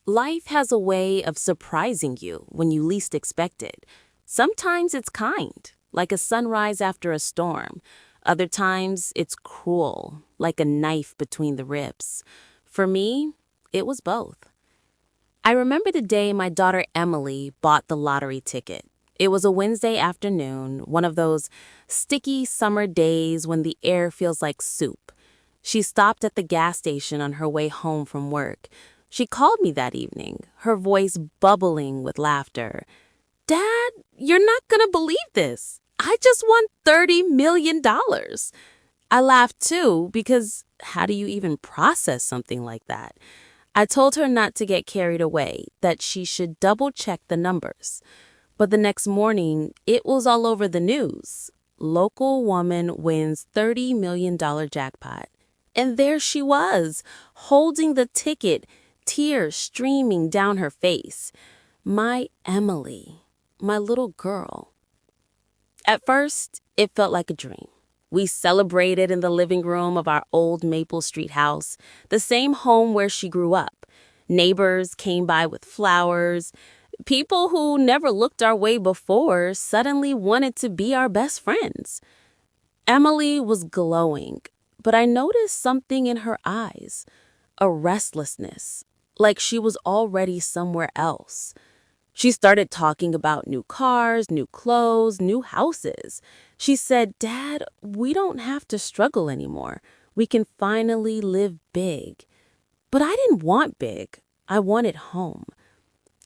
Life has a way of surprising you when you least expect it. Sometimes it's kind, like a sunrise after a storm. Other times it's cruel, like a knife between the ribs. For me, it was both. I remember the day my daughter Emily bought the lottery ticket. It was a Wednesday afternoon, one of those sticky summer days when the air feels like soup. She stopped at the gas station on her way home from work. She called me that evening, her voice bubbling with laughter. "Dad, you're not gonna believe this. I just won $30 million. I laughed too, because how do you even process something like that? I told her not to get carried away, that she should double check the numbers. But the next morning, it was all over the news. Local woman wins $30 million jackpot. And there she was, holding the ticket, tears streaming down her face. My Emily, my little girl. At first, it felt like a dream. We celebrated in the living room of our old Maple Street house, the same home where she grew up. Neighbors came by with flowers. People who never looked our way before suddenly wanted to be our best friends. Emily was glowing, but I noticed something in her eyes, a restlessness, like she was already somewhere else. She started talking about new cars, new clothes, new houses. She said, "Dad, we don't have to struggle anymore. We can finally live big." But I didn't want big. I wanted home.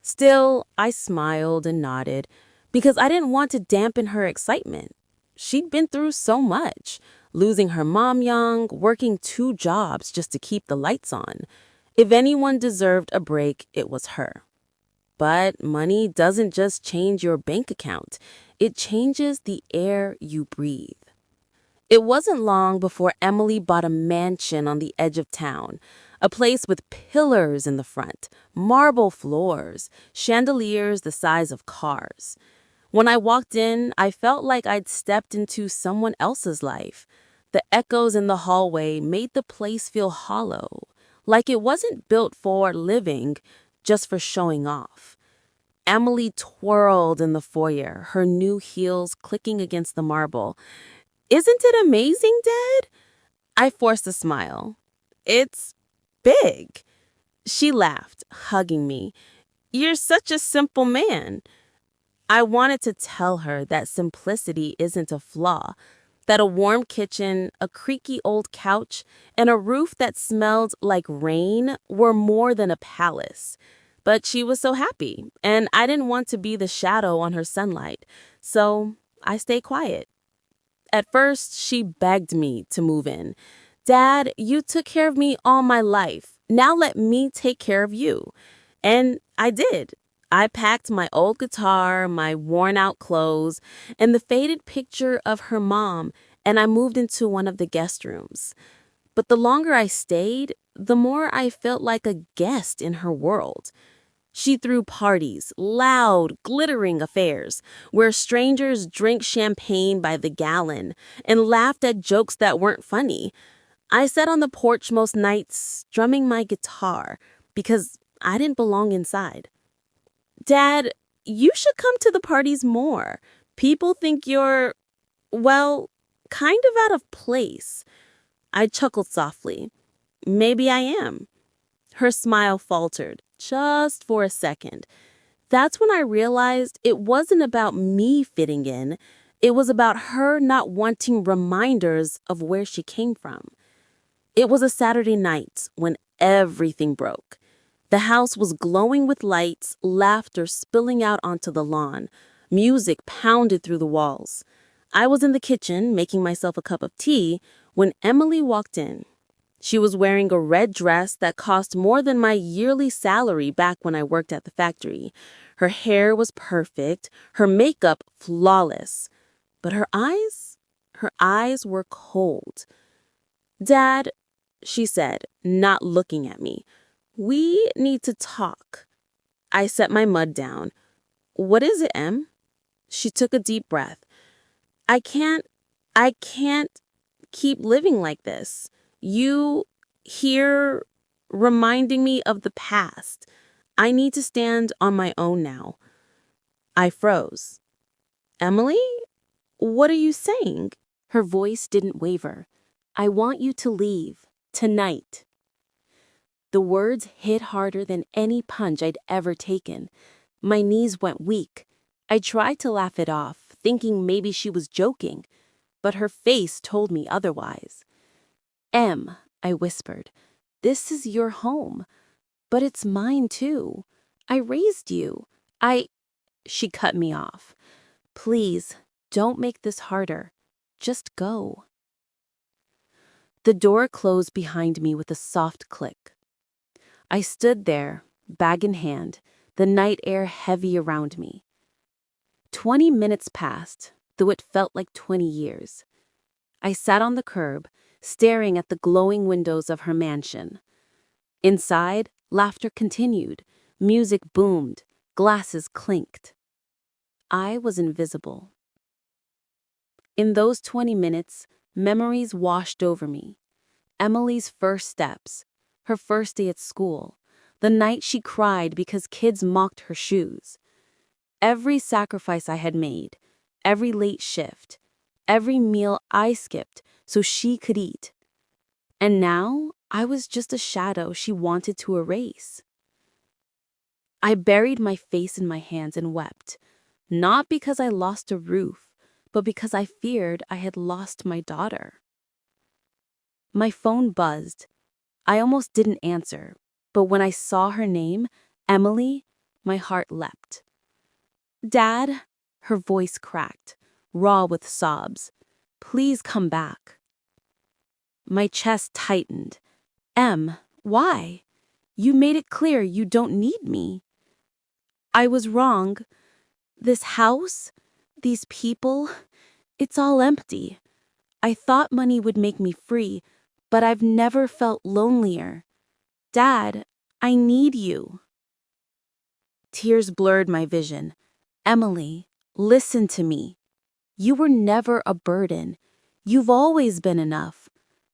Still, I smiled and nodded because I didn't want to dampen her excitement. She'd been through so much, losing her mom young, working 2 jobs just to keep the lights on. If anyone deserved a break, it was her. But money doesn't just change your bank account. It changes the air you breathe. It wasn't long before Emily bought a mansion on the edge of town, a place with pillars in the front, marble floors, chandeliers the size of cars. When I walked in, I felt like I'd stepped into someone else's life. The echoes in the hallway made the place feel hollow, like it wasn't built for living, just for showing off. Emily twirled in the foyer, her new heels clicking against the marble. "Isn't it amazing, Dad?" I forced a smile. "It's big." She laughed, hugging me. "You're such a simple man." I wanted to tell her that simplicity isn't a flaw, that a warm kitchen, a creaky old couch, and a roof that smelled like rain were more than a palace. But she was so happy, and I didn't want to be the shadow on her sunlight, so I stayed quiet. At first, she begged me to move in. "Dad, you took care of me all my life. Now let me take care of you." And I did. I packed my old guitar, my worn-out clothes, and the faded picture of her mom, and I moved into one of the guest rooms. But the longer I stayed, the more I felt like a guest in her world. She threw parties, loud, glittering affairs, where strangers drank champagne by the gallon and laughed at jokes that weren't funny. I sat on the porch most nights, strumming my guitar, because I didn't belong inside. "Dad, you should come to the parties more. People think you're, well, kind of out of place." I chuckled softly. "Maybe I am." Her smile faltered, just for a second. That's when I realized it wasn't about me fitting in. It was about her not wanting reminders of where she came from. It was a Saturday night when everything broke. The house was glowing with lights, laughter spilling out onto the lawn. Music pounded through the walls. I was in the kitchen making myself a cup of tea when Emily walked in. She was wearing a red dress that cost more than my yearly salary back when I worked at the factory. Her hair was perfect, her makeup flawless. But her eyes were cold. "Dad," she said, not looking at me, "we need to talk." I set my mug down. "What is it, Em?" She took a deep breath. I can't keep living like this. You here reminding me of the past. I need to stand on my own now. I froze. Emily? What are you saying? Her voice didn't waver. I want you to leave. Tonight. The words hit harder than any punch I'd ever taken. My knees went weak. I tried to laugh it off, thinking maybe she was joking, but her face told me otherwise. Em, I whispered, this is your home, but it's mine too. I raised you. She cut me off. Please, don't make this harder. Just go. The door closed behind me with a soft click. I stood there, bag in hand, the night air heavy around me. 20 minutes passed, though it felt like 20 years. I sat on the curb, staring at the glowing windows of her mansion. Inside, laughter continued, music boomed, glasses clinked. I was invisible. In those 20 minutes, memories washed over me. Emily's first steps, her first day at school, the night she cried because kids mocked her shoes. Every sacrifice I had made, every late shift, every meal I skipped so she could eat. And now I was just a shadow she wanted to erase. I buried my face in my hands and wept, not because I lost a roof, but because I feared I had lost my daughter. My phone buzzed. I almost didn't answer, but when I saw her name, Emily, my heart leapt. Dad, her voice cracked, raw with sobs. Please come back. My chest tightened. Em, why? You made it clear you don't need me. I was wrong. This house, these people, it's all empty. I thought money would make me free, but I've never felt lonelier. Dad, I need you. Tears blurred my vision. Emily, listen to me. You were never a burden. You've always been enough,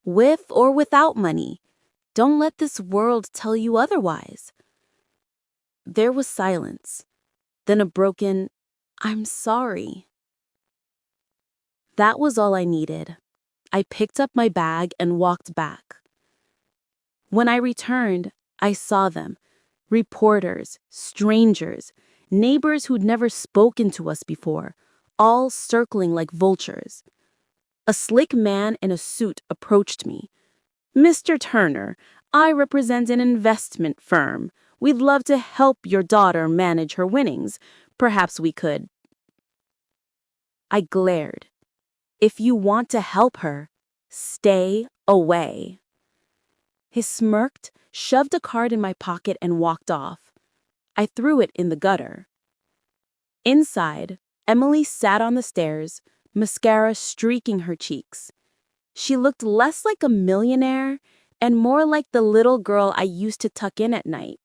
with or without money. Don't let this world tell you otherwise. There was silence, then a broken, I'm sorry. That was all I needed. I picked up my bag and walked back. When I returned, I saw them. Reporters, strangers, neighbors who'd never spoken to us before, all circling like vultures. A slick man in a suit approached me. Mr. Turner, I represent an investment firm. We'd love to help your daughter manage her winnings. Perhaps we could. I glared. If you want to help her, stay away. He smirked, shoved a card in my pocket, and walked off. I threw it in the gutter. Inside, Emily sat on the stairs, mascara streaking her cheeks. She looked less like a millionaire and more like the little girl I used to tuck in at night.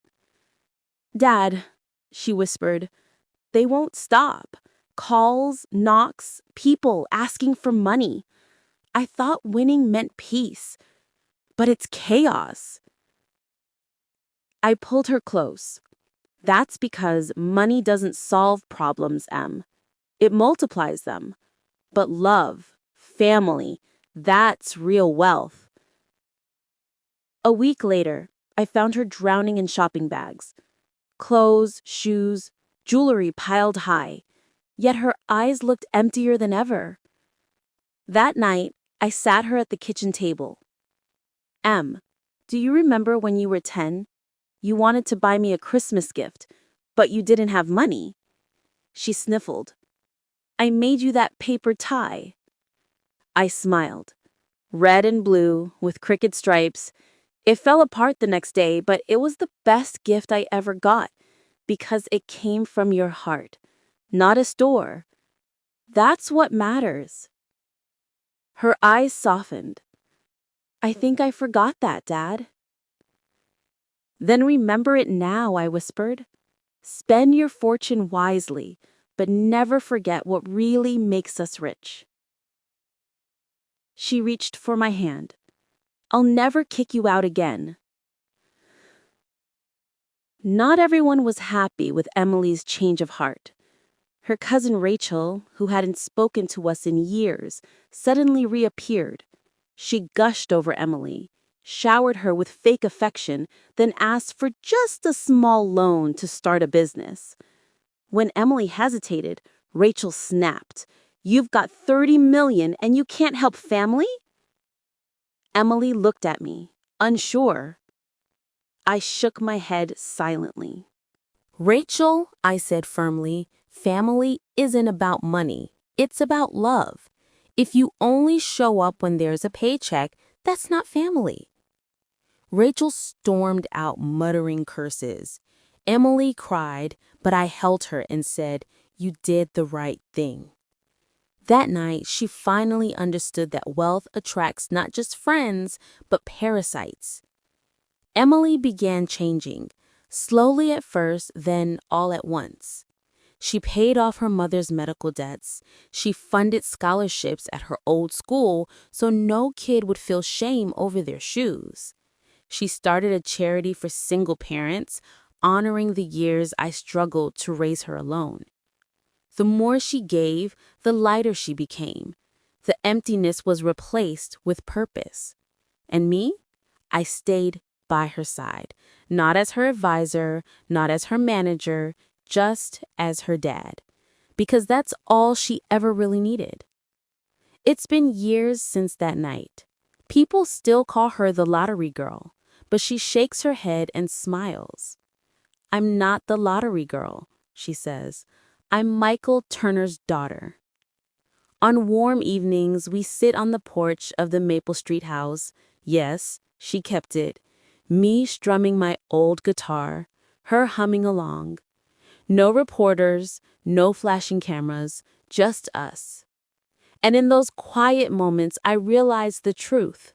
Dad, she whispered, they won't stop. Calls, knocks, people asking for money. I thought winning meant peace, but it's chaos. I pulled her close. That's because money doesn't solve problems, Em. It multiplies them. But love, family, that's real wealth. A week later, I found her drowning in shopping bags. Clothes, shoes, jewelry piled high, yet her eyes looked emptier than ever. That night, I sat her at the kitchen table. Em, do you remember when you were 10? You wanted to buy me a Christmas gift, but you didn't have money. She sniffled. I made you that paper tie. I smiled. Red and blue, with crooked stripes. It fell apart the next day, but it was the best gift I ever got, because it came from your heart, not a store. That's what matters. Her eyes softened. I think I forgot that, Dad. Then remember it now, I whispered. Spend your fortune wisely, but never forget what really makes us rich. She reached for my hand. I'll never kick you out again. Not everyone was happy with Emily's change of heart. Her cousin Rachel, who hadn't spoken to us in years, suddenly reappeared. She gushed over Emily, showered her with fake affection, then asked for just a small loan to start a business. When Emily hesitated, Rachel snapped, "You've got 30 million and you can't help family?" Emily looked at me, unsure. I shook my head silently. "Rachel," I said firmly, "family isn't about money. It's about love. If you only show up when there's a paycheck, that's not family." Rachel stormed out, muttering curses. Emily cried, but I held her and said, "You did the right thing." That night, she finally understood that wealth attracts not just friends, but parasites. Emily began changing, slowly at first, then all at once. She paid off her mother's medical debts. She funded scholarships at her old school so no kid would feel shame over their shoes. She started a charity for single parents, honoring the years I struggled to raise her alone. The more she gave, the lighter she became. The emptiness was replaced with purpose. And me? I stayed by her side, not as her advisor, not as her manager, just as her dad. Because that's all she ever really needed. It's been years since that night. People still call her the lottery girl, but she shakes her head and smiles. "I'm not the lottery girl," she says. "I'm Michael Turner's daughter." On warm evenings, we sit on the porch of the Maple Street house. Yes, she kept it. Me strumming my old guitar, her humming along. No reporters, no flashing cameras, just us. And in those quiet moments, I realize the truth.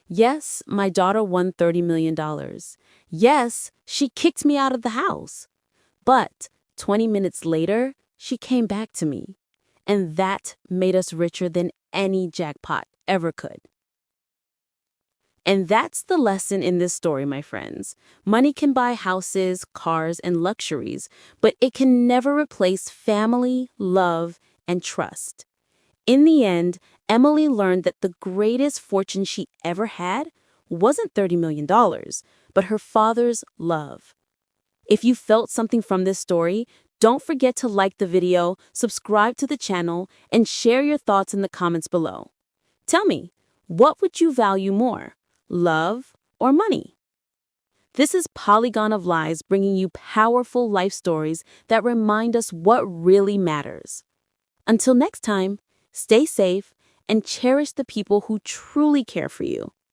Yes, my daughter won $30 million. Yes, she kicked me out of the house. But 20 minutes later, she came back to me. And that made us richer than any jackpot ever could. And that's the lesson in this story, my friends. Money can buy houses, cars, and luxuries, but it can never replace family, love, and trust. In the end, Emily learned that the greatest fortune she ever had wasn't $30 million, but her father's love. If you felt something from this story, don't forget to like the video, subscribe to the channel, and share your thoughts in the comments below. Tell me, what would you value more, love or money? This is Polygon of Lies, bringing you powerful life stories that remind us what really matters. Until next time, stay safe and cherish the people who truly care for you.